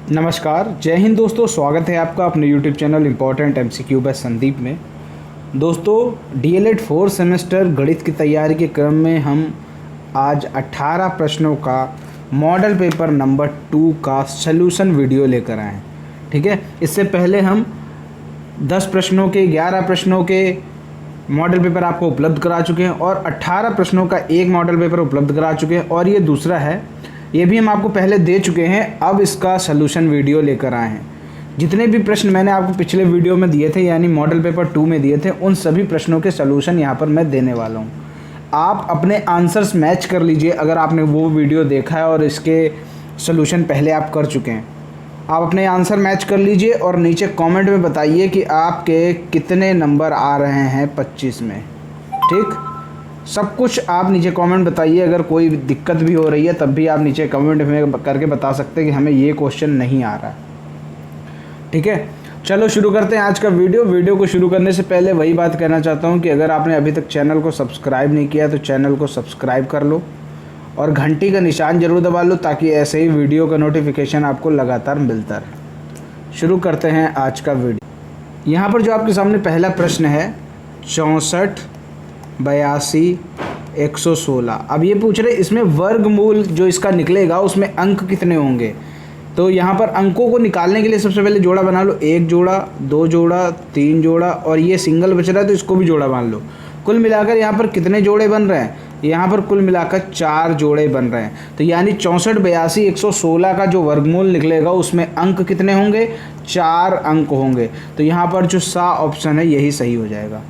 नमस्कार, जय हिंद दोस्तों। स्वागत है आपका अपने YouTube channel important MCQ by Sandeep में। दोस्तों, डीएलएड 4 सेमेस्टर गणित की तैयारी के क्रम में हम आज 18 प्रश्नों का मॉडल पेपर नंबर 2 का सलूशन वीडियो लेकर आए हैं। ठीक है, इससे पहले हम 10 प्रश्नों के 11 प्रश्नों के मॉडल पेपर आपको उपलब्ध करा चुके हैं और 18 प्रश्नों का एक मॉडल पेपर उपलब्ध करा चुके हैं और ये दूसरा है, ये भी हम आपको पहले दे चुके हैं। अब इसका सलूशन वीडियो लेकर आए हैं। जितने भी प्रश्न मैंने आपको पिछले वीडियो में दिए थे, यानी मॉडल पेपर 2 में दिए थे, उन सभी प्रश्नों के सलूशन यहाँ पर मैं देने वाला हूँ। आप अपने आंसर्स मैच कर लीजिए अगर आपने वो वीडियो देखा है और इसके सलूशन पहले आप कर चुके हैं। आप अपने आंसर मैच कर लीजिए और नीचे कमेंट में बताइए कि आपके कितने नंबर आ रहे हैं 25 में। ठीक, सब कुछ आप नीचे कमेंट बताइए। अगर कोई दिक्कत भी हो रही है तब भी आप नीचे कमेंट में करके बता सकते हैं कि हमें ये क्वेश्चन नहीं आ रहा है। ठीक है, चलो शुरू करते हैं आज का वीडियो को शुरू करने से पहले वही बात कहना चाहता हूँ कि अगर आपने अभी तक चैनल को सब्सक्राइब नहीं किया तो चैनल को सब्सक्राइब कर लो और घंटी का निशान ज़रूर दबा लो ताकि ऐसे ही वीडियो का नोटिफिकेशन आपको लगातार मिलता रहे। शुरू करते हैं आज का वीडियो। यहाँ पर जो आपके सामने पहला प्रश्न है 64, 82, 116। अब ये पूछ रहे इसमें वर्गमूल जो इसका निकलेगा उसमें अंक कितने होंगे। तो यहाँ पर अंकों को निकालने के लिए सबसे पहले जोड़ा बना लो। 1 जोड़ा, 2 जोड़ा, 3 जोड़ा और ये सिंगल बच रहा है तो इसको भी जोड़ा मान लो। कुल मिलाकर यहाँ पर कितने जोड़े बन रहे हैं, यहाँ पर कुल मिलाकर 4 जोड़े बन रहे हैं। तो यानी 64, 82, 116 का जो वर्गमूल निकलेगा उसमें अंक कितने होंगे, 4 अंक होंगे। तो यहाँ पर जो सा ऑप्शन है यही सही हो जाएगा।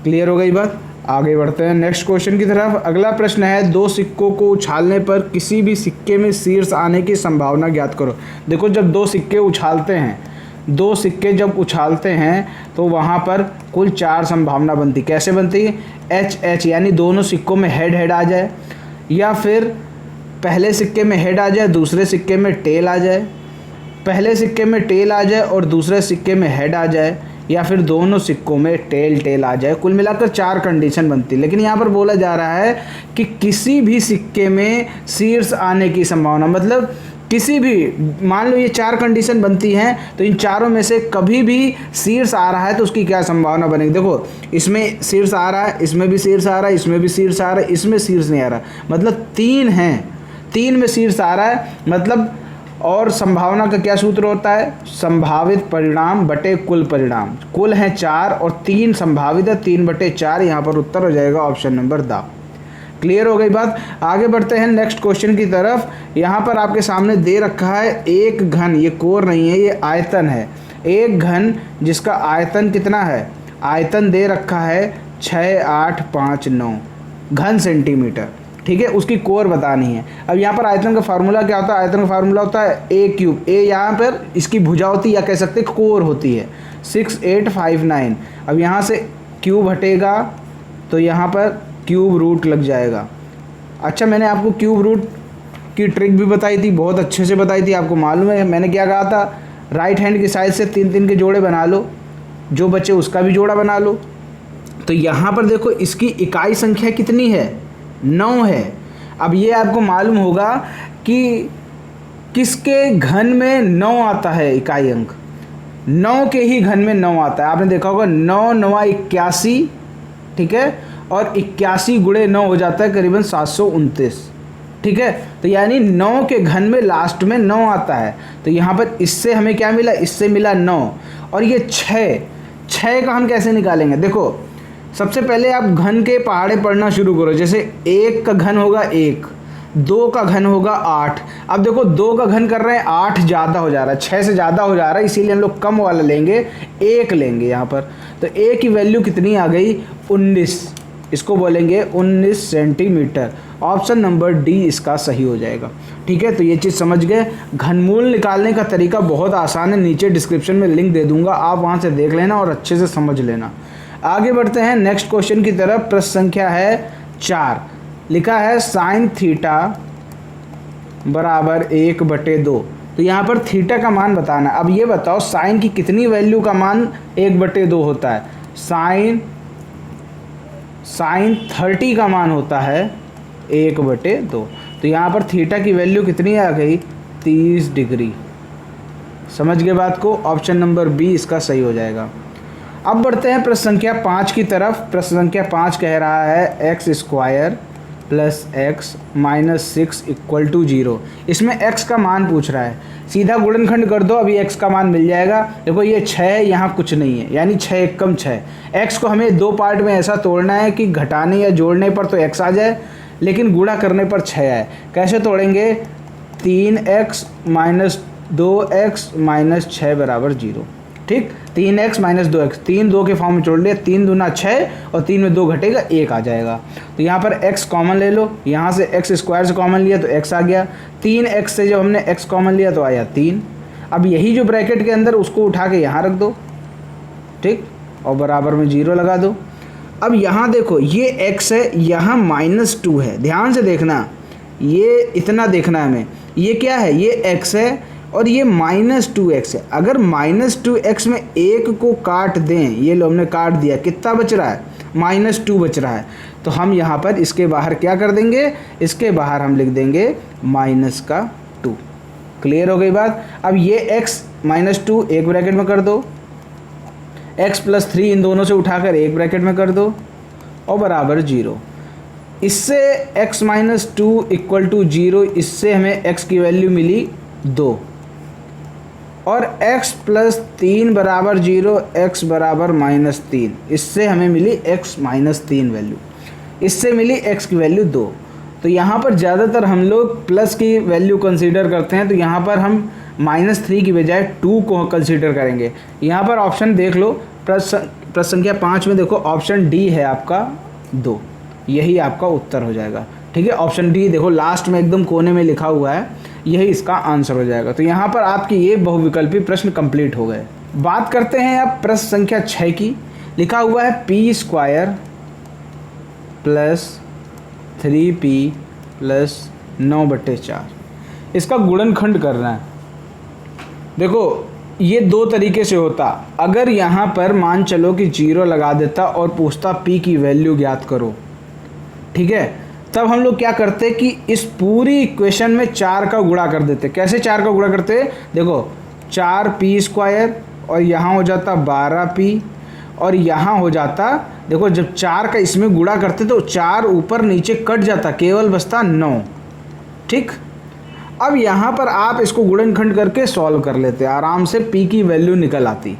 क्लियर हो गई बात। आगे बढ़ते हैं नेक्स्ट क्वेश्चन की तरफ। अगला प्रश्न है 2 सिक्कों को उछालने पर किसी भी सिक्के में शीर्ष आने की संभावना ज्ञात करो। देखो, जब 2 सिक्के उछालते हैं, 2 सिक्के जब उछालते हैं तो वहाँ पर कुल 4 संभावना बनती। कैसे बनती है? एच यानी दोनों सिक्कों में हेड आ जाए, या फिर पहले सिक्के में हेड आ जाए दूसरे सिक्के में टेल आ जाए, पहले सिक्के में टेल आ जाए और दूसरे सिक्के में हेड आ जाए, या फिर दोनों सिक्कों में टेल आ जाए। कुल मिलाकर 4 कंडीशन बनती है। लेकिन यहाँ पर बोला जा रहा है कि किसी भी सिक्के में शीर्ष आने की संभावना, मतलब किसी भी, मान लो ये 4 कंडीशन बनती हैं तो इन चारों में से कभी भी शीर्ष आ रहा है तो उसकी क्या संभावना बनेगी। देखो, इसमें शीर्ष आ रहा है, इसमें भी शीर्ष आ रहा है, इसमें भी शीर्ष आ रहा है, इसमें शीर्ष नहीं आ रहा, मतलब 3 हैं, 3 में शीर्ष आ रहा है मतलब। और संभावना का क्या सूत्र होता है? संभावित परिणाम बटे कुल परिणाम। कुल हैं 4 और 3 संभावित है, 3/4। यहाँ पर उत्तर हो जाएगा ऑप्शन नंबर द। क्लियर हो गई बात। आगे बढ़ते हैं नेक्स्ट क्वेश्चन की तरफ। यहाँ पर आपके सामने दे रखा है एक घन, ये कोर नहीं है, ये आयतन है। एक घन जिसका आयतन कितना है, आयतन दे रखा है 6859 घन सेंटीमीटर। ठीक है, उसकी कोर बतानी है। अब यहाँ पर आयतन का फार्मूला क्या होता है? आयतन का फार्मूला होता है a³। ए यहाँ पर इसकी भुजा होती है या कह सकते हैं कोर होती है 6859। अब यहाँ से क्यूब हटेगा तो यहाँ पर क्यूब रूट लग जाएगा। अच्छा, मैंने आपको क्यूब रूट की ट्रिक भी बताई थी, बहुत अच्छे से बताई थी, आपको मालूम है। मैंने क्या कहा था? राइट हैंड की साइड से 3 के जोड़े बना लो, जो बचे उसका भी जोड़ा बना लो। तो यहाँ पर देखो, इसकी इकाई संख्या कितनी है? 9 है। अब ये आपको मालूम होगा कि किसके घन में 9 आता है इकाई अंक, 9 के ही घन में 9 आता है। आपने देखा होगा 9 9 81, ठीक है, और 81 गुणे 9 हो जाता है करीबन 729। ठीक है, तो यानी 9 के घन में लास्ट में 9 आता है। तो यहाँ पर इससे हमें क्या मिला? इससे मिला 9 और ये 6 का हम कैसे निकालेंगे? देखो, सबसे पहले आप घन के पहाड़े पढ़ना शुरू करो। जैसे 1 का घन होगा 1, 2 का घन होगा 8। अब देखो 2 का घन कर रहे हैं, 8 ज़्यादा हो जा रहा है, 6 से ज़्यादा हो जा रहा है, इसीलिए हम लोग कम वाला लेंगे, 1 लेंगे यहाँ पर। तो a की वैल्यू कितनी आ गई? 19। इसको बोलेंगे 19 सेंटीमीटर। ऑप्शन नंबर डी इसका सही हो जाएगा। ठीक है, तो ये चीज़ समझ गए। घनमूल निकालने का तरीका बहुत आसान है, नीचे डिस्क्रिप्शन में लिंक दे दूंगा, आप वहाँ से देख लेना और अच्छे से समझ लेना। आगे बढ़ते हैं नेक्स्ट क्वेश्चन की तरफ। प्रश्न संख्या है 4। लिखा है साइन थीटा बराबर 1/2। तो यहाँ पर थीटा का मान बताना। अब ये बताओ साइन की कितनी वैल्यू का मान 1/2 होता है? साइन 30 का मान होता है 1/2। तो यहाँ पर थीटा की वैल्यू कितनी आ गई? 30 डिग्री। समझ गए बात को, ऑप्शन नंबर बी इसका सही हो जाएगा। अब बढ़ते हैं प्रश्न संख्या 5 की तरफ। प्रश्न संख्या 5 कह रहा है x square plus x minus 6 equal to 0। इसमें x का मान पूछ रहा है, सीधा गुणनखंड कर दो, अभी x का मान मिल जाएगा। देखो ये 6 है, यहाँ कुछ नहीं है, यानी 6 एकम 6। x को हमें दो पार्ट में ऐसा तोड़ना है कि घटाने या जोड़ने पर तो x आ जाए, लेकिन गुणा करने पर 6 आए। कैसे तोड़ेंगे? 3x माइनस 2x माइनस 6 बराबर 0। ठीक, 3x माइनस 2x, 3 2 के फॉर्म में जोड़ लिया, 3 दूना 6 और 3 में 2 घटेगा 1 आ जाएगा। तो यहाँ पर x कॉमन ले लो, यहाँ से x स्क्वायर से कॉमन लिया तो x आ गया, 3x से जब हमने x कॉमन लिया तो आया 3। अब यही जो ब्रैकेट के अंदर उसको उठा के यहाँ रख दो, ठीक, और बराबर में 0 लगा दो। अब यहाँ देखो ये x है, यहाँ -2 है, ध्यान से देखना, ये इतना देखना है हमें, ये क्या है, ये x है और ये -2x है। अगर -2x में एक को काट दें, ये लो हमने काट दिया, कितना बच रहा है? -2 बच रहा है। तो हम यहाँ पर इसके बाहर क्या कर देंगे? इसके बाहर हम लिख देंगे -2। क्लियर हो गई बात? अब ये x -2 एक ब्रैकेट में कर दो, x + 3 इन दोनों से उठाकर एक ब्रैकेट में कर दो और बराबर 0। इससे x -2 इक्वल टू 0, इससे हमें x की वैल्यू मिली 2 और x + 3 बराबर 0, x बराबर -3, इससे हमें मिली x -3 वैल्यू, इससे मिली x की वैल्यू 2। तो यहाँ पर ज़्यादातर हम लोग प्लस की वैल्यू कंसीडर करते हैं, तो यहाँ पर हम -3 की बजाय 2 को कंसीडर करेंगे। यहाँ पर ऑप्शन देख लो, प्रश्न संख्या 5 में देखो ऑप्शन डी है आपका 2, यही आपका उत्तर हो जाएगा। ठीक है, ऑप्शन डी देखो लास्ट में एकदम कोने में लिखा हुआ है, यही इसका आंसर हो जाएगा। तो यहाँ पर आपके ये बहुविकल्पी प्रश्न कंप्लीट हो गए। बात करते हैं अब प्रश्न संख्या 6 की। लिखा हुआ है p² + 3p + 9/4। इसका गुणनखंड करना है। देखो ये दो तरीके से होता, अगर यहाँ पर मान चलो कि 0 लगा देता और पूछता p की वैल्यू ज्ञात करो, ठीक है, तब हम लोग क्या करते कि इस पूरी इक्वेशन में 4 का गुणा कर देते। कैसे 4 का गुणा करते? देखो 4p² और यहाँ हो जाता 12p और यहाँ हो जाता, देखो जब 4 का इसमें गुणा करते तो 4 ऊपर नीचे कट जाता, केवल बचता 9। ठीक, अब यहाँ पर आप इसको गुणनखंड करके सॉल्व कर लेते, आराम से p की वैल्यू निकल आती।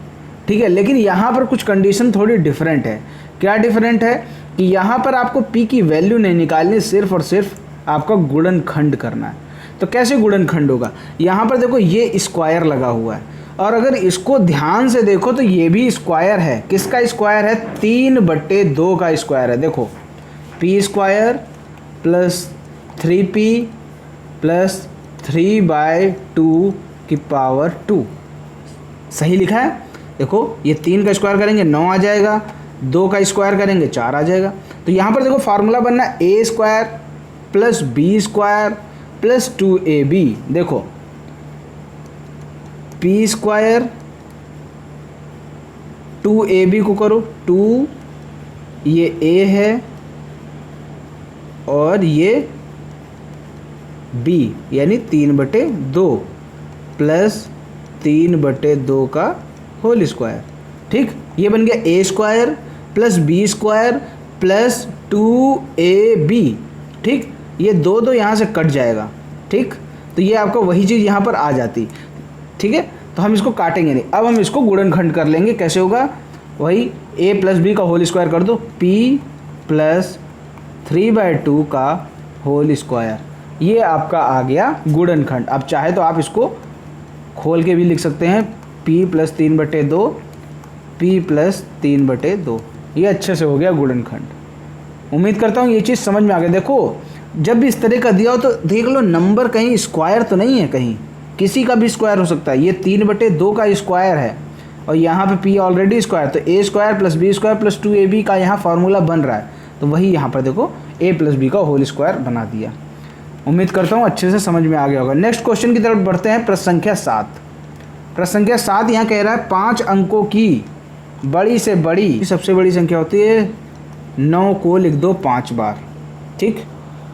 ठीक है, लेकिन यहाँ पर कुछ कंडीशन थोड़ी डिफरेंट है। क्या डिफरेंट है कि यहाँ पर आपको p की वैल्यू नहीं निकालनी, सिर्फ और सिर्फ आपका गुणनखंड करना है। तो कैसे गुणनखंड होगा? यहाँ पर देखो ये स्क्वायर लगा हुआ है और अगर इसको ध्यान से देखो तो ये भी स्क्वायर है। किसका स्क्वायर है? 3/2 का स्क्वायर है। देखो p² + 3p + 3/2 की पावर 2, सही लिखा है। देखो ये 3 का स्क्वायर करेंगे 9 आ जाएगा, 2 का स्क्वायर करेंगे 4 आ जाएगा। तो यहाँ पर देखो फार्मूला बनना a² + b² + 2ab। देखो p² 2ab को करो, 2 ये a है और ये b, यानी 3/2 + 3/2 का होल स्क्वायर। ठीक, ये बन गया a² + b² + 2ab। ठीक, ये दो यहाँ से कट जाएगा। ठीक, तो ये आपको वही चीज़ यहाँ पर आ जाती। ठीक है, तो हम इसको काटेंगे नहीं, अब हम इसको गुणनखंड कर लेंगे। कैसे होगा? वही a + b का होल स्क्वायर कर दो, p + 3/2 का होल स्क्वायर, ये आपका आ गया गुणनखंड। अब चाहे तो आप इसको खोल के भी लिख सकते हैं, p + 3/2 p + 3/2, ये अच्छे से हो गया गुणनखंड। उम्मीद करता हूँ ये चीज़ समझ में आ गई। देखो जब भी इस तरह का दिया हो तो देख लो नंबर कहीं स्क्वायर तो नहीं है, कहीं किसी का भी स्क्वायर हो सकता है। ये 3/2 का स्क्वायर है और यहाँ पे p ऑलरेडी स्क्वायर, तो a² + b² + 2ab का यहाँ फार्मूला बन रहा है, तो वही यहाँ पर देखो a + b का होल स्क्वायर बना दिया। उम्मीद करता हूँ अच्छे से समझ में आ गया होगा। नेक्स्ट क्वेश्चन की तरफ बढ़ते हैं। प्रश्न संख्या 7। प्रश्न संख्या 7 यहाँ कह रहा है 5 अंकों की बड़ी से बड़ी सबसे बड़ी संख्या होती है 9 को लिख दो 5 बार। ठीक,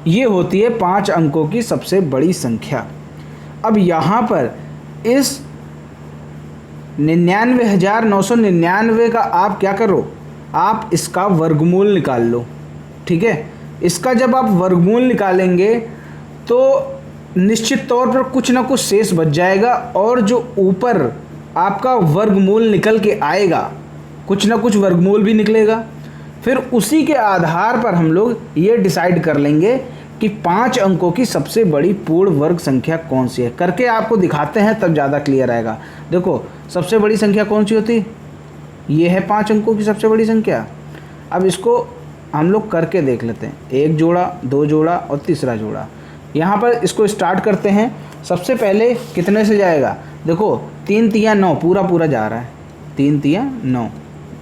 ये होती है 5 अंकों की सबसे बड़ी संख्या। अब यहाँ पर इस 99,999 का आप क्या करो, आप इसका वर्गमूल निकाल लो। ठीक है, इसका जब आप वर्गमूल निकालेंगे तो निश्चित तौर पर कुछ ना कुछ शेष बच जाएगा, और जो ऊपर आपका वर्गमूल निकल के आएगा कुछ ना कुछ वर्गमूल भी निकलेगा। फिर उसी के आधार पर हम लोग ये डिसाइड कर लेंगे कि 5 अंकों की सबसे बड़ी पूर्ण वर्ग संख्या कौन सी है। करके आपको दिखाते हैं तब ज़्यादा क्लियर आएगा। देखो सबसे बड़ी संख्या कौन सी होती, ये है 5 अंकों की सबसे बड़ी संख्या। अब इसको हम लोग करके देख लेते हैं, 1 जोड़ा, 2 जोड़ा और तीसरा जोड़ा। यहाँ पर इसको स्टार्ट करते हैं। सबसे पहले कितने से जाएगा, देखो 3 तियाँ 9 पूरा पूरा जा रहा है, 3 तियाँ 9,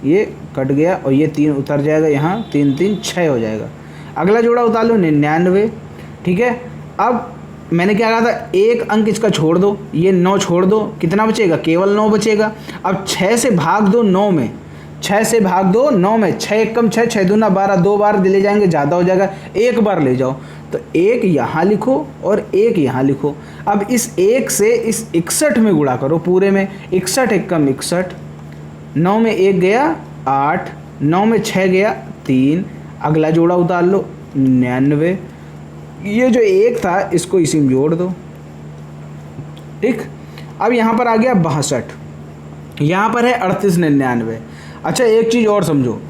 ये कट गया और ये 3 उतर जाएगा, यहाँ 3 3 6 हो जाएगा। अगला जोड़ा उतार लो 99। ठीक है, अब मैंने क्या कहा था, एक अंक इसका छोड़ दो, ये 9 छोड़ दो, कितना बचेगा, केवल 9 बचेगा। अब 6 से भाग दो 9 में, 6 से भाग दो 9 में, 6 एक कम 6, 6 दूना 12, 2 बार ले जाएंगे ज़्यादा हो जाएगा, एक बार ले जाओ। तो एक यहाँ लिखो और एक यहाँ लिखो। अब इस एक से इस 61 में गुणा करो पूरे में, 61 एक कम 61, 9 में 1 गया 8, 9 में 6 गया 3। अगला जोड़ा उतार लो 99, ये जो एक था इसको इसी में जोड़ दो। ठीक, अब यहाँ पर आ गया 62, यहाँ पर है 3899। अच्छा एक चीज़ और समझो,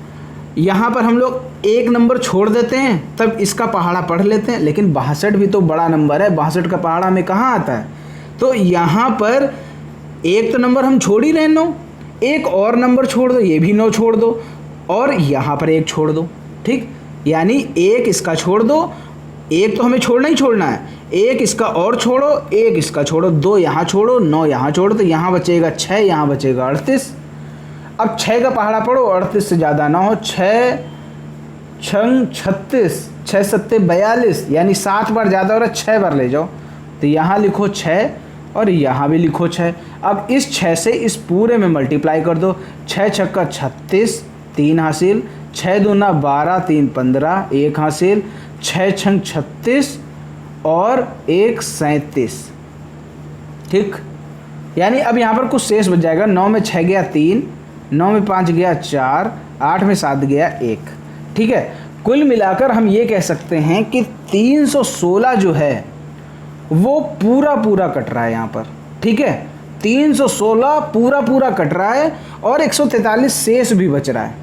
यहाँ पर हम लोग एक नंबर छोड़ देते हैं तब इसका पहाड़ा पढ़ लेते हैं, लेकिन 62 भी तो बड़ा नंबर है, 62 का पहाड़ा में कहाँ आता है। तो यहाँ पर एक तो नंबर हम छोड़ ही रहे 9, एक और नंबर छोड़ दो, ये भी 9 छोड़ दो, और यहाँ पर 1 छोड़ दो। ठीक, यानी 1 इसका छोड़ दो, 1 तो हमें छोड़ना ही छोड़ना है, 1 इसका और छोड़ो, 1 इसका छोड़ो, 2 यहाँ छोड़ो, 9 यहाँ छोड़ो, तो यहाँ बचेगा 6, यहाँ बचेगा 38। अब 6 का पहाड़ा पढ़ो, 38 से ज़्यादा ना हो, 6 छंग 36, 6 सत्ते 42, यानी 7 बार ज़्यादा हो रहा है, 6 बार ले जाओ। तो यहाँ लिखो 6 और यहाँ भी लिखो 6। अब इस 6 से इस पूरे में मल्टीप्लाई कर दो, 6 छक्का 36, 3 हासिल, 6 दूना 12, 3 15, 1 हासिल, 6 छंग 36 और 1 37। ठीक, यानी अब यहाँ पर कुछ शेष बच जाएगा, 9 में 6 गया 3, 9 में 5 गया 4, 8 में 7 गया 1। ठीक है, कुल मिलाकर हम ये कह सकते हैं कि 316 जो है वो पूरा पूरा कट रहा है यहाँ पर। ठीक है, 316 पूरा पूरा कट रहा है और 143 शेष भी बच रहा है।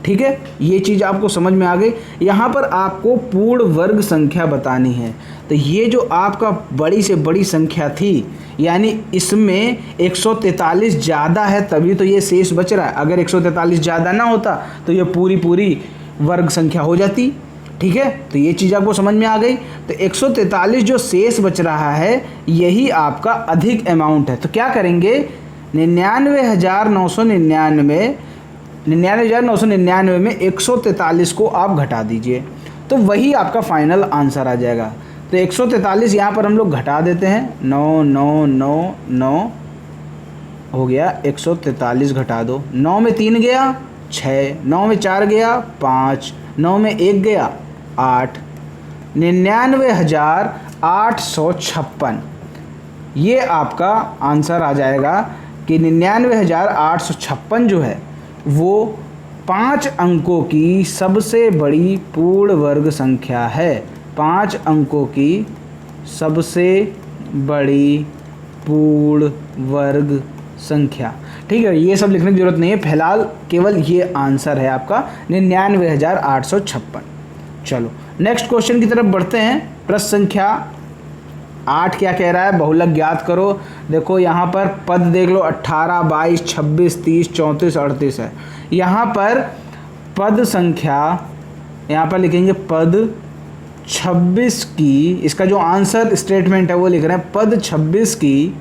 ठीक है, ये चीज़ आपको समझ में आ गई। यहाँ पर आपको पूर्ण वर्ग संख्या बतानी है, तो ये जो आपका बड़ी से बड़ी संख्या थी, यानी इसमें 143 ज़्यादा है तभी तो ये शेष बच रहा है। अगर 143 ज़्यादा ना होता तो ये पूरी पूरी वर्ग संख्या हो जाती। ठीक है, तो ये चीज़ आपको समझ में आ गई। तो 143 जो शेष बच रहा है यही आपका अधिक अमाउंट है। तो क्या करेंगे, 99,999 में 143 को आप घटा दीजिए, तो वही आपका फाइनल आंसर आ जाएगा। तो 143 यहाँ पर हम लोग घटा देते हैं, 9 9 9 9 हो गया, 143 घटा दो, 9 में 3 गया 6, 9 में 4 गया 5, 9 में 1 गया 8, 99,856 ये आपका आंसर आ जाएगा कि 99,856 जो है वो 5 अंकों की सबसे बड़ी पूर्ण वर्ग संख्या है। 5 अंकों की सबसे बड़ी पूर्ण वर्ग संख्या। ठीक है, ये सब लिखने की जरूरत नहीं है, फिलहाल केवल ये आंसर है आपका 99,856। चलो नेक्स्ट क्वेश्चन की तरफ बढ़ते हैं। प्रश्न संख्या 8 क्या कह रहा है, बहुलक ज्ञात करो। देखो यहाँ पर पद देख लो, 18, 22, 26, 30, 34, 38 है। यहाँ पर पद संख्या, यहाँ पर लिखेंगे पद 26 की, इसका जो आंसर स्टेटमेंट है वो लिख रहे हैं, पद 26 की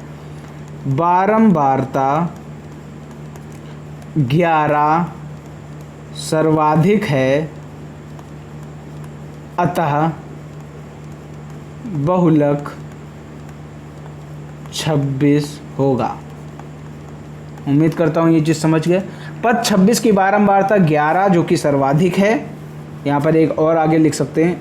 बारंबारता 11 सर्वाधिक है, अतः बहुलक 26 होगा। उम्मीद करता हूँ ये चीज़ समझ गए। पद 26 की बारंबारता 11 जो कि सर्वाधिक है, यहाँ पर एक और आगे लिख सकते हैं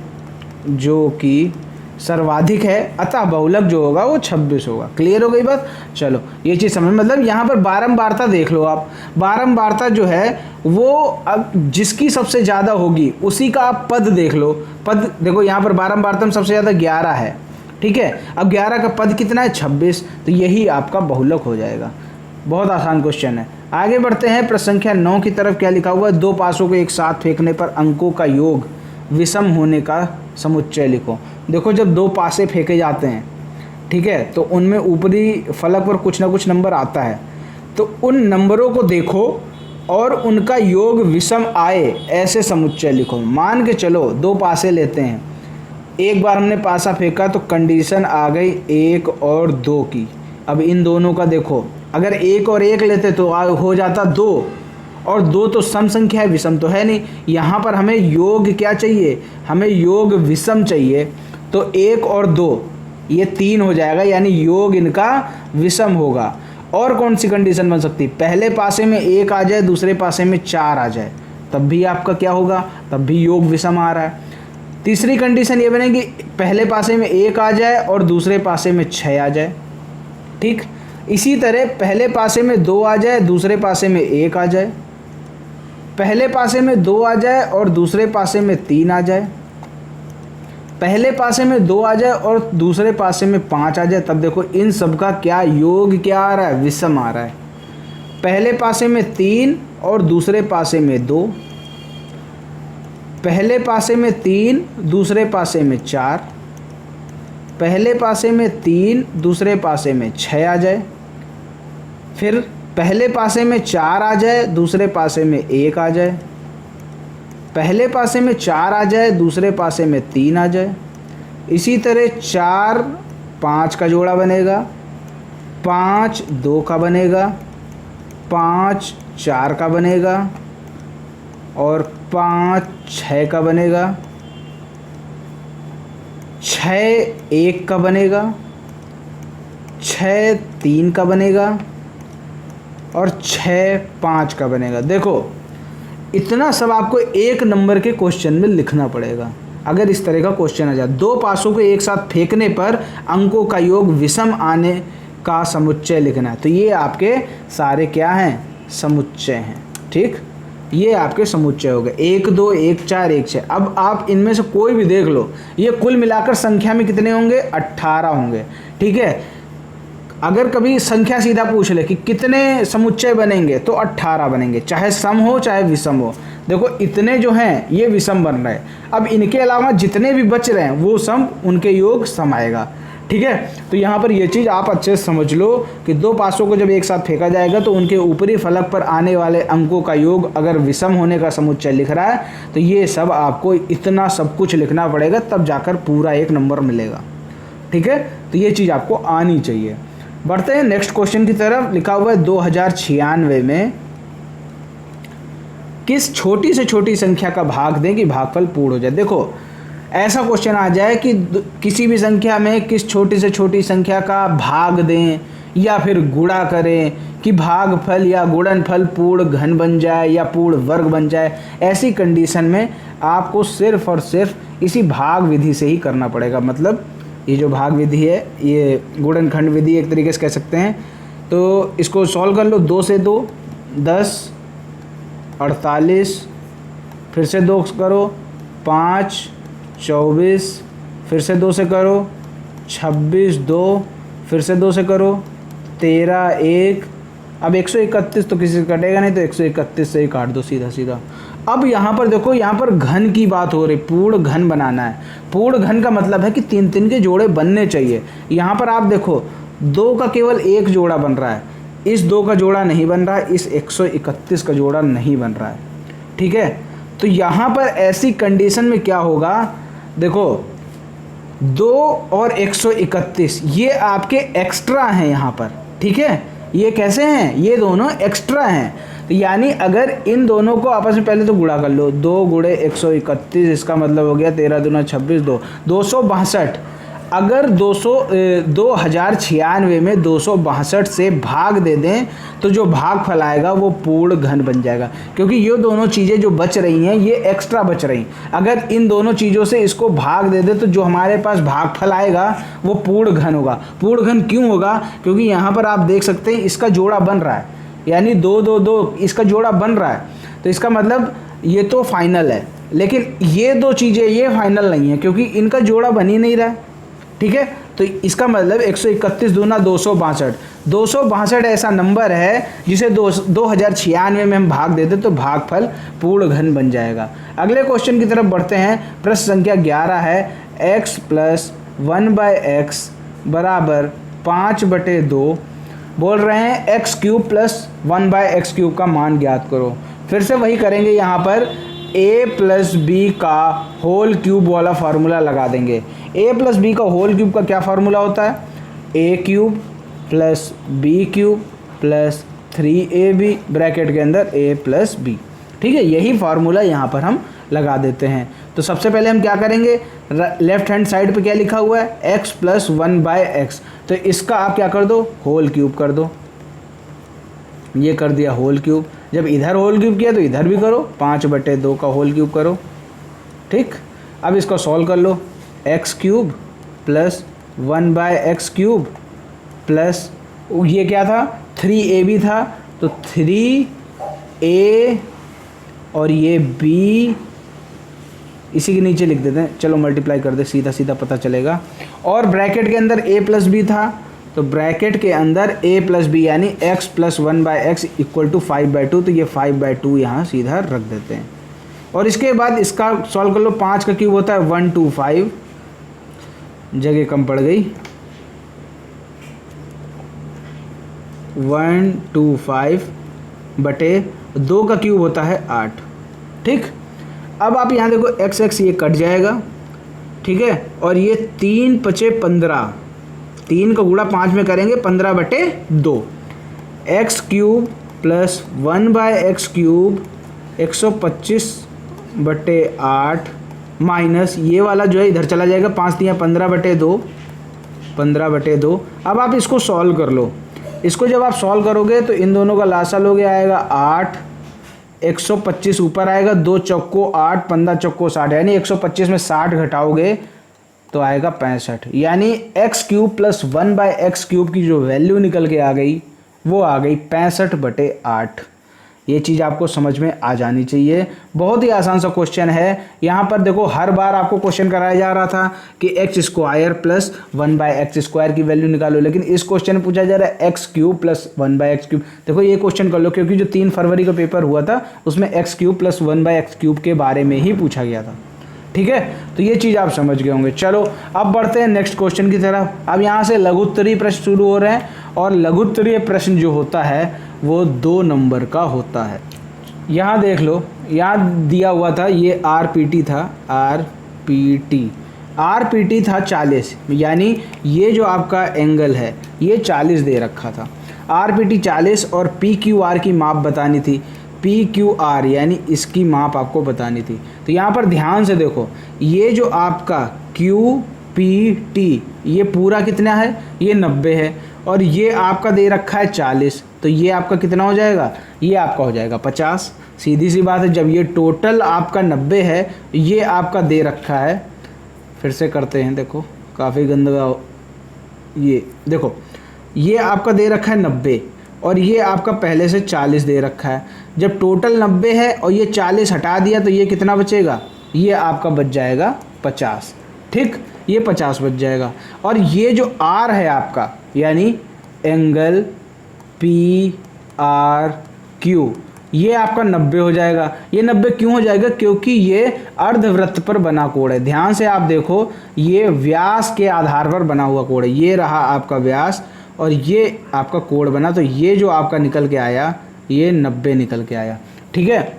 जो कि सर्वाधिक है, अतः बहुलक जो होगा वो 26 होगा। क्लियर हो गई बात? चलो ये चीज़ समझ, मतलब यहाँ पर बारंबारता देख लो आप। बारंबारता जो है वो अब जिसकी सबसे ज़्यादा होगी उसी का आप पद देख लो। पद देखो यहाँ पर बारंबारता में सबसे ज़्यादा 11 है, ठीक है। अब 11 का पद कितना है? 26, तो यही आपका बहुलक हो जाएगा। बहुत आसान क्वेश्चन है। आगे बढ़ते हैं प्रश्न संख्या 9 की तरफ। क्या लिखा हुआ है? दो पासों को एक साथ फेंकने पर अंकों का योग विषम होने का समुच्चय लिखो। देखो जब दो पासे फेंके जाते हैं, ठीक है, तो उनमें ऊपरी फलक पर कुछ ना कुछ नंबर आता है, तो उन नंबरों को देखो और उनका योग विषम आए ऐसे समुच्चय लिखो। मान के चलो दो पासे लेते हैं, एक बार हमने पासा फेंका तो कंडीशन आ गई 1 और 2 की। अब इन दोनों का देखो, अगर 1 और 1 लेते तो हो जाता 2, और 2 तो सम संख्या है, विषम तो है नहीं। यहाँ पर हमें योग क्या चाहिए? हमें योग विषम चाहिए, तो 1 और 2 ये 3 हो जाएगा, यानी योग इनका विषम होगा। और कौन सी कंडीशन बन सकती? पहले पासे में 1 आ जाए, दूसरे पासे में 4 आ जाए, तब भी आपका क्या होगा? तब भी योग विषम आ रहा है। तीसरी कंडीशन ये बनेगी, पहले पासे में 1 आ जाए और दूसरे पासे में 6 आ जाए, ठीक। इसी तरह पहले पासे में 2 आ जाए, दूसरे पासे में 1 आ जाए, पहले पासे में 2 आ जाए और दूसरे पासे में 3 आ जाए, पहले पासे में 2 आ जाए और दूसरे पासे में 5 आ जाए, तब देखो इन सब का क्या योग क्या आ रहा है? विषम आ रहा है। पहले पासे में 3 और दूसरे पासे में 2, पहले पासे में 3 दूसरे पासे में 4, पहले पासे में 3 दूसरे पासे में 6 आ जाए, फिर पहले पासे में 4 आ जाए, दूसरे पासे में 1 आ जाए, पहले पासे में 4 आ जाए, दूसरे पासे में 3 आ जाए। इसी तरह 4 5 का जोड़ा बनेगा, 5 2 का बनेगा, 5 4 का बनेगा और 5 6 का बनेगा, 6 1 का बनेगा, 6 3 का बनेगा और 6 5 का बनेगा। देखो इतना सब आपको एक नंबर के क्वेश्चन में लिखना पड़ेगा अगर इस तरह का क्वेश्चन आ जाए। दो पासों को एक साथ फेंकने पर अंकों का योग विषम आने का समुच्चय लिखना है। तो ये आपके सारे क्या हैं? समुच्चय हैं, ठीक। ये आपके समुच्चय हो गए 1 2 1 4 1 6। अब आप इनमें से कोई भी देख लो, ये कुल मिलाकर संख्या में कितने होंगे? 18 होंगे, ठीक है। अगर कभी संख्या सीधा पूछ ले कि कितने समुच्चय बनेंगे, तो 18 बनेंगे, चाहे सम हो चाहे विषम हो। देखो इतने जो हैं ये विषम बन रहे हैं। अब इनके अलावा जितने भी बच रहे हैं वो सम, उनके योग सम आएगा, ठीक है। तो यहाँ पर ये चीज़ आप अच्छे से समझ लो कि दो पासों को जब एक साथ फेंका जाएगा तो उनके ऊपरी फलक पर आने वाले अंकों का योग अगर विषम होने का समुच्चय लिख रहा है तो ये सब आपको इतना सब कुछ लिखना पड़ेगा, तब जाकर पूरा एक नंबर मिलेगा, ठीक है। तो ये चीज़ आपको आनी चाहिए। बढ़ते हैं नेक्स्ट क्वेश्चन की तरफ। लिखा हुआ है 2096 में किस छोटी से छोटी संख्या का भाग दें कि भागफल पूर्ण हो जाए। देखो ऐसा क्वेश्चन आ जाए कि किसी भी संख्या में किस छोटी से छोटी संख्या का भाग दें या फिर गुणा करें कि भागफल या गुणनफल पूर्ण घन बन जाए या पूर्ण वर्ग बन जाए। ऐसी कंडीशन में आपको सिर्फ और सिर्फ इसी भाग विधि से ही करना पड़ेगा। मतलब ये जो भाग विधि है, ये गुणनखंड विधि एक तरीके से कह सकते हैं। तो इसको सॉल्व कर लो। 2 से 2 10, 48, फिर से 2 करो 5 24, फिर से 2 से करो 26, 2 फिर से 2 से करो 13 1। अब 131 तो किसी से कटेगा नहीं, तो 131 से ही काट दो सीधा सीधा। अब यहाँ पर देखो, यहाँ पर घन की बात हो रही, पूर्ण घन बनाना है। पूर्ण घन का मतलब है कि 3 के जोड़े बनने चाहिए। यहाँ पर आप देखो 2 का केवल एक जोड़ा बन रहा है, इस 2 का जोड़ा नहीं बन रहा है, इस 131 का जोड़ा नहीं बन रहा है, ठीक है। तो यहाँ पर ऐसी कंडीशन में क्या होगा? देखो 2 और 131 ये आपके एक्स्ट्रा हैं यहाँ पर, ठीक है। ये कैसे हैं? ये दोनों एक्स्ट्रा हैं। तो यानी अगर इन दोनों को आपस में पहले तो गुणा कर लो, 2 गुणे 131, इसका मतलब हो गया 13 दूना 26, 2 262। अगर 2096 में 262 से भाग दे दें तो जो भागफल आएगा वो पूर्ण घन बन जाएगा, क्योंकि ये दोनों चीज़ें जो बच रही हैं ये एक्स्ट्रा बच रही। अगर इन दोनों चीज़ों से इसको भाग दे दे तो जो हमारे पास भागफल आएगा वो पूर्ण घन होगा। पूर्ण घन क्यों होगा? क्योंकि यहाँ पर आप देख सकते हैं इसका जोड़ा बन रहा है, यानी 2 2 2 इसका जोड़ा बन रहा है, तो इसका मतलब ये तो फाइनल है, लेकिन ये दो चीज़ें ये फाइनल नहीं है क्योंकि इनका जोड़ा बन ही नहीं रहा है। ठीक है, तो इसका मतलब 131 दूना 262। 262 ऐसा नंबर है जिसे 2096 में हम भाग देते तो भागफल पूर्ण घन बन जाएगा। अगले क्वेश्चन की तरफ बढ़ते हैं। प्रश्न संख्या 11 है, x प्लस 1/x बराबर 5/2। बोल रहे हैं x cube plus 1/x cube का मान ज्ञात करो। फिर से वही करेंगे, यहाँ पर a प्लस बी का होल क्यूब वाला फार्मूला लगा देंगे। a प्लस बी का होल क्यूब का क्या फार्मूला होता है? a cube plus B cube plus 3ab bracket के अंदर a प्लस बी। ठीक है, यही फार्मूला यहाँ पर हम लगा देते हैं। तो सबसे पहले हम क्या करेंगे, लेफ्ट हैंड साइड पे क्या लिखा हुआ है? x प्लस 1/x, तो इसका आप क्या कर दो? होल क्यूब कर दो। ये कर दिया होल क्यूब। जब इधर होल क्यूब किया तो इधर भी करो, 5/2 का होल क्यूब करो। ठीक, अब इसको सॉल्व कर लो। x cube plus 1/x cube plus ये क्या था? 3ab था, तो 3a और ये b इसी के नीचे लिख देते हैं। चलो मल्टीप्लाई कर दे, सीधा सीधा पता चलेगा। और ब्रैकेट के अंदर a प्लस बी था, तो ब्रैकेट के अंदर a प्लस बी यानी x plus 1/x equal to 5/2, तो ये 5/2 यहाँ सीधा रख देते हैं। और इसके बाद इसका सॉल्व कर लो। 5 का क्यूब होता है 125, जगह कम पड़ गई, 125/2 का क्यूब होता है 8। ठीक, अब आप यहाँ देखो x ये कट जाएगा। ठीक है, और ये 3 × 5 = 15, 3 का गुणा 5 में करेंगे 15/2। x cube plus 1/x cube 125/8 minus ये वाला जो है इधर चला जाएगा, 5 × 3 = 15/2, 15/2। अब आप इसको सॉल्व कर लो। इसको जब आप सॉल्व करोगे तो इन दोनों का लासा लोगे आएगा 8, 125 ऊपर आएगा, 2 चौको 8, 15 चौको 60, यानी 125 में 60 घटाओगे तो आएगा 65। यानी x cube plus 1/x cube की जो वैल्यू निकल के आ गई वो आ गई 65/8। ये चीज़ आपको समझ में आ जानी चाहिए। बहुत ही आसान सा क्वेश्चन है। यहाँ पर देखो हर बार आपको क्वेश्चन कराया जा रहा था कि x square plus 1/x square की वैल्यू निकालो, लेकिन इस क्वेश्चन में पूछा जा रहा है x cube plus 1/x cube. देखो ये क्वेश्चन कर लो, क्योंकि जो 3 फरवरी का पेपर हुआ था उसमें x cube plus 1/x cube के बारे में ही पूछा गया था। ठीक है, तो ये चीज़ आप समझ गए होंगे। चलो अब बढ़ते हैं नेक्स्ट क्वेश्चन की तरफ। अब यहाँ से लघुत्तरीय प्रश्न शुरू हो रहे हैं, और लघुत्तरीय प्रश्न जो होता है वो 2 नंबर का होता है। यहाँ देख लो, यहाँ दिया हुआ था ये RPT था, RPT था 40, यानी ये जो आपका एंगल है ये 40 दे रखा था। RPT 40 और PQR की माप बतानी थी। PQR यानी इसकी माप आपको बतानी थी। तो यहाँ पर ध्यान से देखो, ये जो आपका QPT ये पूरा कितना है? ये 90 है, और ये आपका दे रखा है 40, तो ये आपका कितना हो जाएगा? ये आपका हो जाएगा 50। सीधी सी बात है, जब ये टोटल आपका 90 है, ये आपका दे रखा है, फिर से करते हैं, देखो काफ़ी गंदा, ये देखो ये आपका दे रखा है 90 और ये आपका पहले से 40 दे रखा है। जब टोटल 90 है और ये 40 हटा दिया तो ये कितना बचेगा? ये आपका बच जाएगा 50। ठीक, ये 50 बच जाएगा। और ये जो R है आपका, यानी एंगल PRQ, ये आपका 90 हो जाएगा। ये 90 क्यों हो जाएगा? क्योंकि ये अर्धवृत्त पर बना कोण है। ध्यान से आप देखो, ये व्यास के आधार पर बना हुआ कोण है। ये रहा आपका व्यास और ये आपका कोण बना, तो ये जो आपका निकल के आया ये 90 निकल के आया। ठीक है,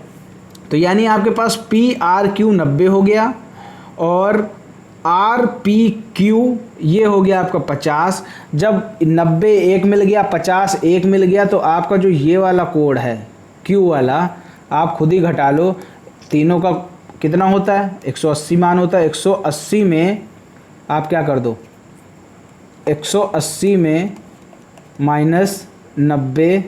तो यानी आपके पास PRQ 90 हो गया और RPQ ये हो गया आपका 50। जब 90 एक मिल गया, 50 एक मिल गया, तो आपका जो ये वाला कोण है Q वाला, आप खुद ही घटा लो, तीनों का कितना होता है? 180 मान होता है। 180 में आप क्या कर दो? 180 में -90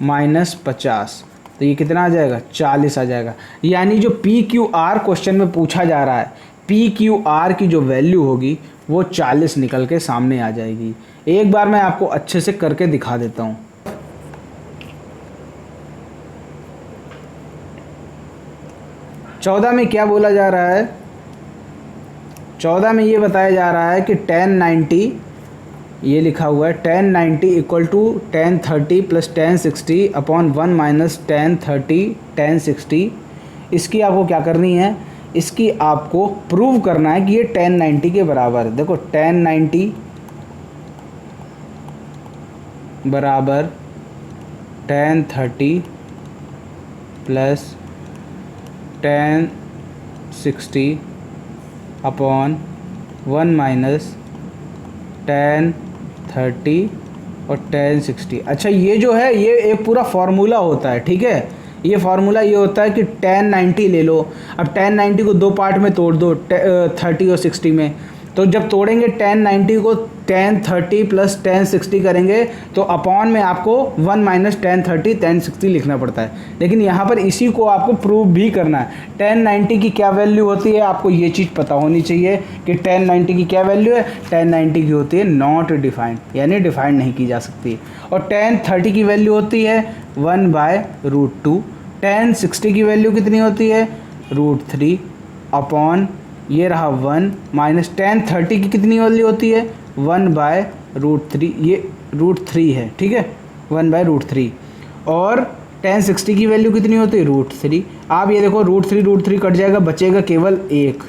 -50, तो ये कितना आ जाएगा? 40 आ जाएगा। यानी जो PQR क्वेश्चन में पूछा जा रहा है, PQR की जो वैल्यू होगी वो 40 निकल के सामने आ जाएगी। एक बार मैं आपको अच्छे से करके दिखा देता हूँ। चौदह में क्या बोला जा रहा है? 14 में ये बताया जा रहा है कि tan 90, ये लिखा हुआ है tan 90 equal to tan 30 plus tan 60 upon 1 minus tan 30 tan 60। इसकी आपको क्या करनी है? इसकी आपको प्रूव करना है कि ये tan 90 के बराबर है। देखो tan 90 बराबर tan 30 plus tan 60 upon 1 minus tan 30 और tan 60। अच्छा, ये जो है ये एक पूरा फार्मूला होता है, ठीक है। ये फार्मूला ये होता है कि tan 90 ले लो। अब tan 90 को दो पार्ट में तोड़ दो, 30 और 60 में। तो जब तोड़ेंगे tan 90 को tan 30 प्लस tan 60 करेंगे तो अपॉन में आपको 1 माइनस tan 30 tan 60 लिखना पड़ता है। लेकिन यहाँ पर इसी को आपको प्रूव भी करना है। tan 90 की क्या वैल्यू होती है, आपको ये चीज़ पता होनी चाहिए कि tan 90 की क्या वैल्यू है। tan 90 की होती है नॉट डिफाइंड, यानी डिफाइंड नहीं की जा सकती। और tan 30 की वैल्यू होती है 1/√2। tan 60 की वैल्यू कितनी होती है? √3 अपॉन ये रहा 1 माइनस tan 30 की कितनी वैल्यू होती है? 1/√3। ये √3 है, ठीक है, 1/√3। और tan 60 की वैल्यू कितनी होती है? √3। आप ये देखो √3 कट जाएगा, बचेगा केवल 1।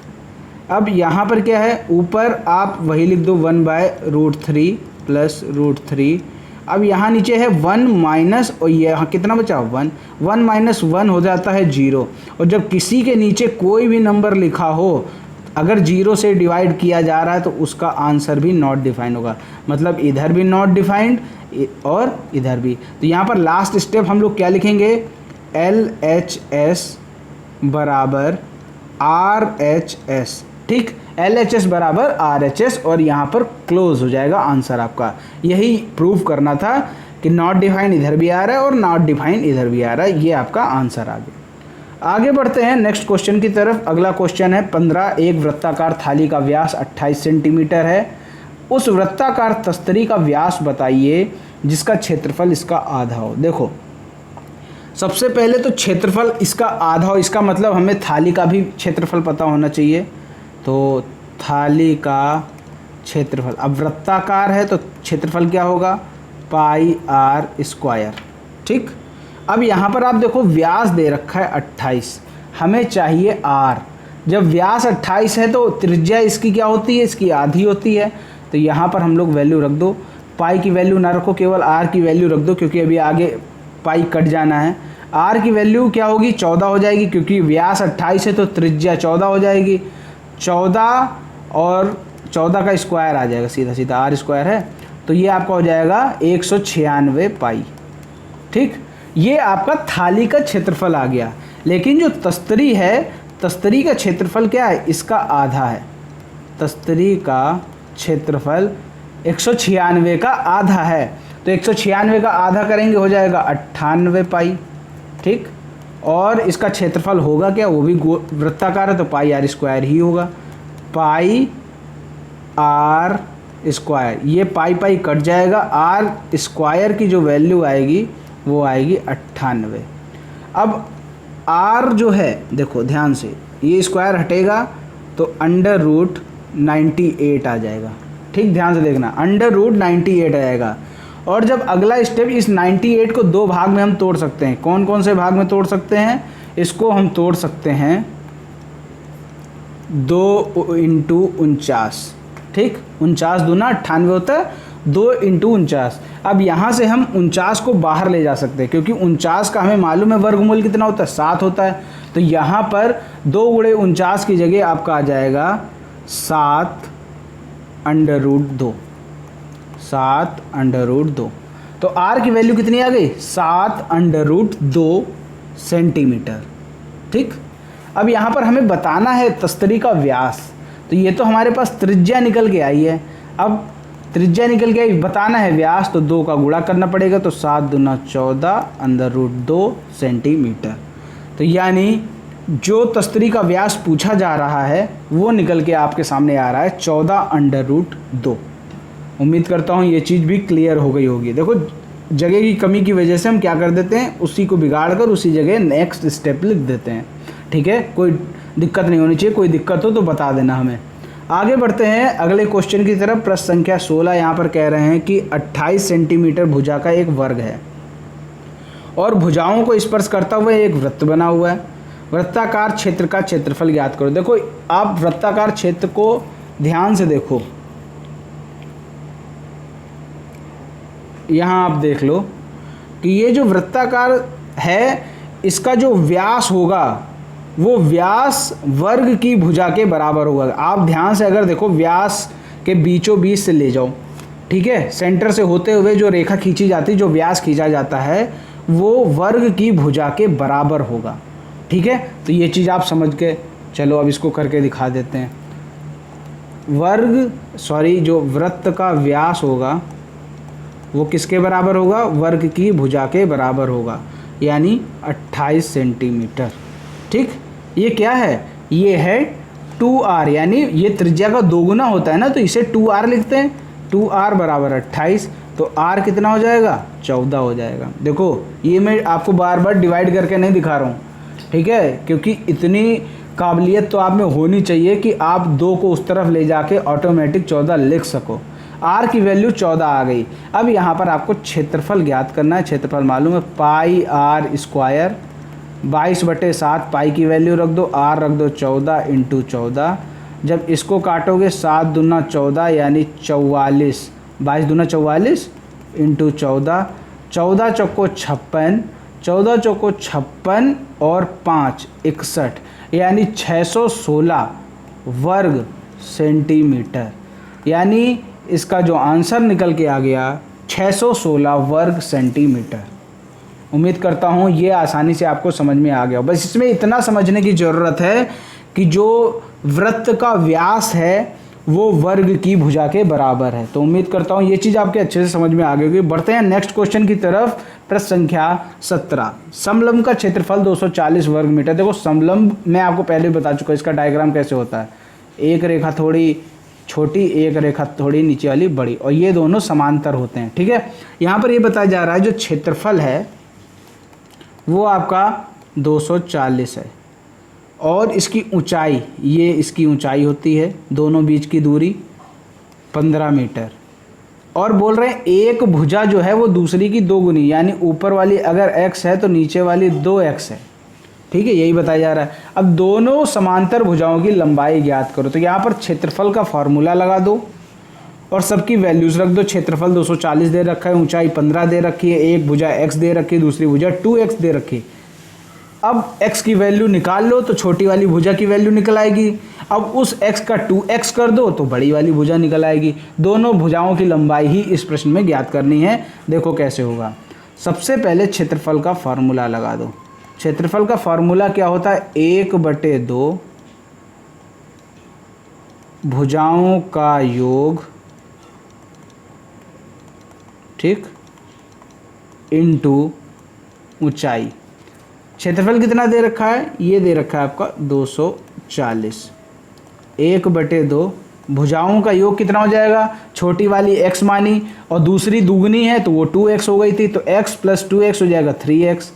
अब यहाँ पर क्या है? ऊपर आप वही लिख दो 1/√3 प्लस √3। अब यहाँ नीचे है 1 माइनस, और यहाँ कितना बचा? 1। 1 माइनस 1 हो जाता है 0। और जब किसी के नीचे कोई भी नंबर लिखा हो, अगर 0 से डिवाइड किया जा रहा है तो उसका आंसर भी नॉट डिफाइंड होगा। मतलब इधर भी नॉट डिफाइंड और इधर भी। तो यहाँ पर लास्ट स्टेप हम लोग क्या लिखेंगे? LHS बराबर RHS, ठीक। LHS बराबर RHS, और यहाँ पर क्लोज हो जाएगा आंसर आपका। यही प्रूव करना था कि नॉट डिफाइंड इधर भी आ रहा है और नॉट डिफाइंड इधर भी आ रहा है। ये आपका आंसर आ गया। आगे बढ़ते हैं नेक्स्ट क्वेश्चन की तरफ। अगला क्वेश्चन है 15। एक वृत्ताकार थाली का व्यास 28 सेंटीमीटर है। उस वृत्ताकार तस्तरी का व्यास बताइए जिसका क्षेत्रफल इसका आधा हो। देखो, सबसे पहले तो क्षेत्रफल इसका आधा हो, इसका मतलब हमें थाली का भी क्षेत्रफल पता होना चाहिए। तो थाली का क्षेत्रफल, अब वृत्ताकार है तो क्षेत्रफल क्या होगा? πr², ठीक। अब यहाँ पर आप देखो व्यास दे रखा है 28, हमें चाहिए r। जब व्यास 28 है तो त्रिज्या इसकी क्या होती है? इसकी आधी होती है। तो यहाँ पर हम लोग वैल्यू रख दो। पाई की वैल्यू ना रखो, केवल r की वैल्यू रख दो, क्योंकि अभी आगे पाई कट जाना है। r की वैल्यू क्या होगी? 14 हो जाएगी, क्योंकि व्यास 28 है तो त्रिज्या 14 हो जाएगी। 14 और 14 का स्क्वायर आ जाएगा, सीधा सीधा r² है, तो ये आपका हो जाएगा 196 पाई, ठीक। ये आपका थाली का क्षेत्रफल आ गया। लेकिन जो तस्तरी है, तस्तरी का क्षेत्रफल क्या है? इसका आधा है। तस्तरी का क्षेत्रफल 196 का आधा है, तो 196 का आधा करेंगे हो जाएगा 98 पाई, ठीक। और इसका क्षेत्रफल होगा क्या? वो भी वृत्ताकार है तो πr² ही होगा, πr²। ये पाई कट जाएगा, r² की जो वैल्यू आएगी वो आएगी 98। अब r जो है, देखो ध्यान से, ये स्क्वायर हटेगा तो √98 आ जाएगा, ठीक। ध्यान से देखना, √98 आएगा। और जब अगला स्टेप, इस 98 को दो भाग में हम तोड़ सकते हैं। कौन कौन से भाग में तोड़ सकते हैं? इसको हम तोड़ सकते हैं 2 × 49, ठीक। 49 दूना 98 होता है, 2 × 49। अब यहाँ से हम 49 को बाहर ले जा सकते हैं, क्योंकि 49 का हमें मालूम है वर्गमूल कितना होता है? 7 होता है। तो यहाँ पर 2 × 49 की जगह आपका आ जाएगा 7√2, 7√2। तो r की वैल्यू कितनी आ गई? 7√2 सेंटीमीटर, ठीक। अब यहाँ पर हमें बताना है तस्तरी का व्यास। तो ये तो हमारे पास त्रिज्या निकल के आई है। अब त्रिज्या निकल गई, बताना है व्यास तो 2 का गुणा करना पड़ेगा, तो 7 दूना 14 √2 सेंटीमीटर। तो यानी जो तस्तरी का व्यास पूछा जा रहा है वो निकल के आपके सामने आ रहा है 14 √2। उम्मीद करता हूँ ये चीज़ भी क्लियर हो गई होगी। देखो जगह की कमी की वजह से हम क्या कर देते हैं, उसी को बिगाड़ कर उसी जगह नेक्स्ट स्टेप लिख देते हैं। ठीक है, कोई दिक्कत नहीं होनी चाहिए, कोई दिक्कत हो तो बता देना हमें। आगे बढ़ते हैं अगले क्वेश्चन की तरफ। प्रश्न संख्या 16 यहाँ पर कह रहे हैं कि 28 सेंटीमीटर भुजा का एक वर्ग है और भुजाओं को स्पर्श करता हुआ एक वृत्त बना हुआ है। वृत्ताकार क्षेत्र का क्षेत्रफल ज्ञात करो। देखो आप वृत्ताकार क्षेत्र को ध्यान से देखो, यहाँ आप देख लो कि ये जो वृत्ताकार है इसका जो व्यास होगा वो व्यास वर्ग की भुजा के बराबर होगा। आप ध्यान से अगर देखो व्यास के बीचों बीच से ले जाओ, ठीक है, सेंटर से होते हुए जो रेखा खींची जाती है, जो व्यास खींचा जाता है वो वर्ग की भुजा के बराबर होगा। ठीक है, तो ये चीज़ आप समझ के चलो। अब इसको करके दिखा देते हैं। जो वृत्त का व्यास होगा वो किसके बराबर होगा, वर्ग की भुजा के बराबर होगा, यानी 28 सेंटीमीटर। ठीक, ये क्या है, ये है 2r, यानी ये त्रिज्या का दोगुना होता है ना, तो इसे 2r लिखते हैं। 2r बराबर 28, तो r कितना हो जाएगा, 14 हो जाएगा। देखो ये मैं आपको बार बार डिवाइड करके नहीं दिखा रहा हूँ, ठीक है, क्योंकि इतनी काबिलियत तो आप में होनी चाहिए कि आप 2 को उस तरफ ले जाके ऑटोमेटिक 14 लिख सको। r की वैल्यू 14 आ गई। अब यहाँ पर आपको क्षेत्रफल ज्ञात करना है। क्षेत्रफल मालूम है, पाई r स्क्वायर 22/7, पाई की वैल्यू रख दो, r रख दो 14 × 14। जब इसको काटोगे 7 दूना 14 यानी 44, 22 दूना 44 × 14, 14 चौको 56, 14 चौको 56 और 5 61, यानी 616 वर्ग सेंटीमीटर। यानी इसका जो आंसर निकल के आ गया 616 वर्ग सेंटीमीटर। उम्मीद करता हूँ ये आसानी से आपको समझ में आ गया। बस इसमें इतना समझने की ज़रूरत है कि जो वृत्त का व्यास है वो वर्ग की भुजा के बराबर है। तो उम्मीद करता हूँ ये चीज़ आपके अच्छे से समझ में आ गई होगी। बढ़ते हैं नेक्स्ट क्वेश्चन की तरफ। प्रश्न संख्या 17, समलंब का क्षेत्रफल 240 वर्ग मीटर। देखो समलंब मैं आपको पहले भी बता चुका, इसका डायग्राम कैसे होता है, एक रेखा थोड़ी छोटी, एक रेखा थोड़ी नीचे वाली बड़ी, और ये दोनों समांतर होते हैं। ठीक है, यहाँ पर ये बताया जा रहा है जो क्षेत्रफल है वो आपका 240 है और इसकी ऊंचाई, ये इसकी ऊंचाई होती है, दोनों बीच की दूरी 15 मीटर। और बोल रहे हैं एक भुजा जो है वो दूसरी की 2 गुनी, यानी ऊपर वाली अगर x है तो नीचे वाली 2x है। ठीक है, यही बताया जा रहा है। अब दोनों समांतर भुजाओं की लंबाई ज्ञात करो। तो यहाँ पर क्षेत्रफल का फॉर्मूला लगा दो और सबकी वैल्यूज रख दो। क्षेत्रफल 240 दे रखा है, ऊंचाई 15 दे रखी है, एक भुजा x दे रखी है, दूसरी भुजा 2x दे रखी है। अब x की वैल्यू निकाल लो तो छोटी वाली भुजा की वैल्यू निकल आएगी। अब उस x का 2x कर दो तो बड़ी वाली भुजा निकल आएगी। दोनों भुजाओं की लंबाई ही इस प्रश्न में ज्ञात करनी है। देखो कैसे होगा। सबसे पहले क्षेत्रफल का फार्मूला लगा दो। क्षेत्रफल का फार्मूला क्या होता है, 1/2 भुजाओं का योग, ठीक, इनटू ऊंचाई। क्षेत्रफल कितना दे रखा है, ये दे रखा है आपका 240। 1/2 भुजाओं का योग कितना हो जाएगा, छोटी वाली x मानी और दूसरी दुगनी है तो वो 2x हो गई थी, तो x + 2x हो जाएगा 3x।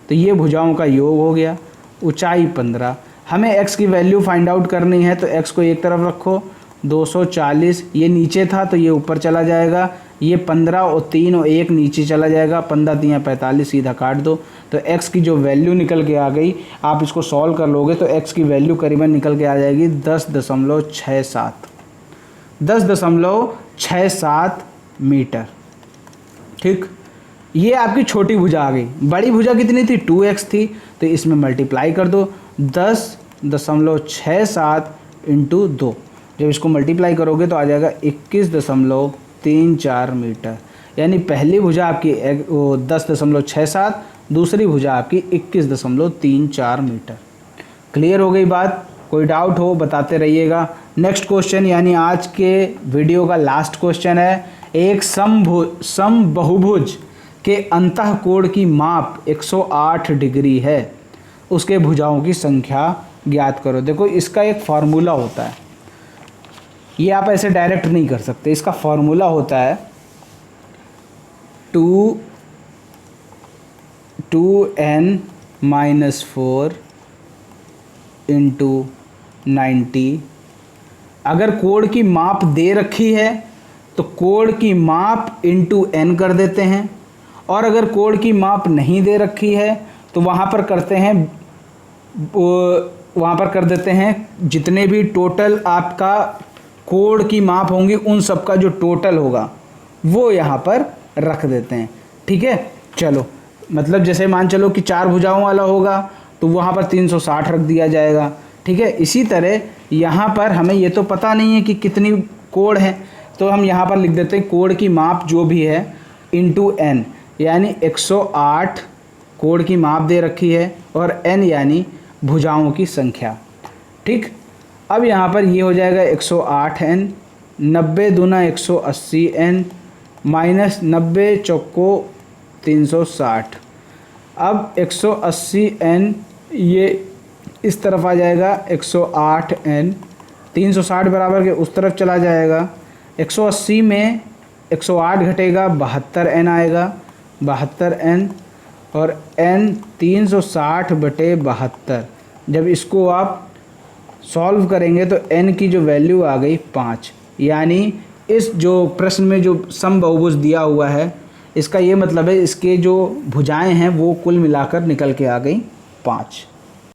तो ये भुजाओं का योग हो गया। ऊंचाई 15, हमें x की वैल्यू फाइंड आउट करनी है तो x को एक तरफ रखो, 240 ये नीचे था तो ये ऊपर चला जाएगा, ये 15 और 3 और 1 नीचे चला जाएगा, 15 × 3 = 45, सीधा काट दो। तो x की जो वैल्यू निकल के आ गई, आप इसको सॉल्व कर लोगे तो x की वैल्यू करीबन निकल के आ जाएगी 10.67, 10.67 मीटर। ठीक, ये आपकी छोटी भुजा आ गई। बड़ी भुजा कितनी थी, 2x थी, तो इसमें मल्टीप्लाई कर दो, 10.67 × 2। जब इसको मल्टीप्लाई करोगे तो आ जाएगा 21.34 मीटर। यानी पहली भुजा आपकी 10.67, दूसरी भुजा आपकी 21.34 मीटर। क्लियर हो गई बात, कोई डाउट हो बताते रहिएगा। नेक्स्ट क्वेश्चन यानी आज के वीडियो का लास्ट क्वेश्चन है। एक समबहुभुज के अंतः कोण की माप 108 डिग्री है, उसके भुजाओं की संख्या ज्ञात करो। देखो इसका एक फार्मूला होता है, ये आप ऐसे डायरेक्ट नहीं कर सकते। इसका फार्मूला होता है 2n-4 इंटू 90। अगर कोण की माप दे रखी है तो कोण की माप इंटू n कर देते हैं, और अगर कोण की माप नहीं दे रखी है तो वहाँ पर कर देते हैं जितने भी टोटल आपका कोण की माप होंगी उन सब का जो टोटल होगा वो यहाँ पर रख देते हैं। ठीक है, चलो मतलब जैसे मान चलो कि 4 भुजाओं वाला होगा तो वहाँ पर 360 रख दिया जाएगा। ठीक है, इसी तरह यहाँ पर हमें ये तो पता नहीं है कि कितनी कोण है, तो हम यहाँ पर लिख देते हैं कोण की माप जो भी है इंटू n, यानी 108 कोण की माप दे रखी है और n यानी भुजाओं की संख्या। ठीक, अब यहाँ पर ये हो जाएगा 108n, 90 दूना 180n माइनस 90 चौको 360। अब 180n ये इस तरफ आ जाएगा, 108n 360 बराबर के उस तरफ चला जाएगा। 180 में 108 घटेगा 72n आएगा, 72n और n 360/72। जब इसको आप सॉल्व करेंगे तो n की जो वैल्यू आ गई 5, यानी इस जो प्रश्न में जो समबहुभुज दिया हुआ है इसका ये मतलब है इसके जो भुजाएं हैं वो कुल मिलाकर निकल के आ गई 5।